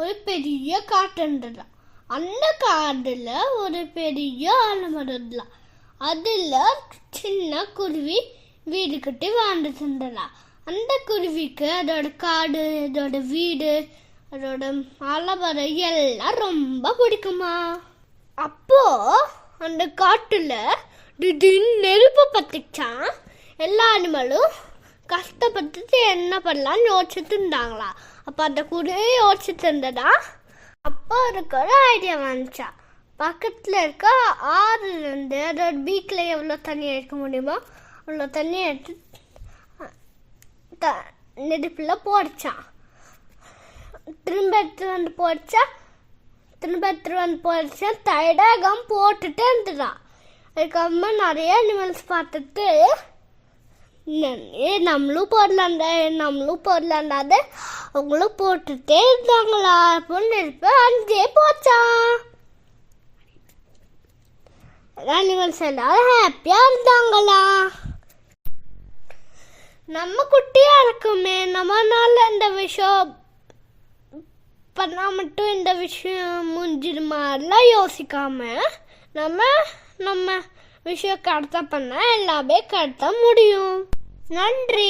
ஒரு பெரிய காட்டு இருந்ததா. அந்த காடுல ஒரு பெரிய ஆலமரம் இருந்ததா. அதுல சின்ன குருவி வீடு கட்டி வாழ்ந்துட்டு இருந்ததா. அந்த குருவிக்கு அதோட காடு, அதோட வீடு, அதோட ஆலமரம் எல்லாம் ரொம்ப பிடிக்குமா. அப்போ அந்த காட்டுல திடீர்னு நெருப்பு பத்திச்சான். எல்லா அனிமலும் கஷ்டப்பட்டு என்ன பண்ணலாம்னு யோசிச்சுட்டு இருந்தாங்களா. அப்போ அந்த குருவி யோசிச்சுட்டு இருந்ததா. அப்போ அதுக்கு ஒரு ஐடியா வந்துச்சா. பக்கத்தில் இருக்க ஆறுலேருந்து அதோட பீக்கில் எவ்வளோ தண்ணி எடுக்க முடியுமோ அவ்வளோ தண்ணி எடுத்து நெருப்பில் போடிச்சான். திரும்ப எடுத்துட்டு வந்து போடிச்சா தடகம் போட்டுட்டு இருந்துதான். அதுக்கப்புறமா நிறைய அனிமல்ஸ் பார்த்துட்டு நம்மளும் போடலாண்டாது அவங்களும் போட்டுட்டே இருந்தாங்களா. அப்போ நெருப்பு அஞ்சே போச்சான். அனிமல்ஸ் எல்லாரும் ஹாப்பியா இருந்தாங்களா. நம்ம குட்டியா இருக்குமே, நம்மனால இந்த விஷயம் பண்ணா மட்டும் இந்த விஷயம் முடிஞ்சிடுமாலாம் யோசிக்காம நம்ம விஷயம் கரெக்டாக பண்ணால் எல்லாமே கரெக்டாக முடியும். நன்றி.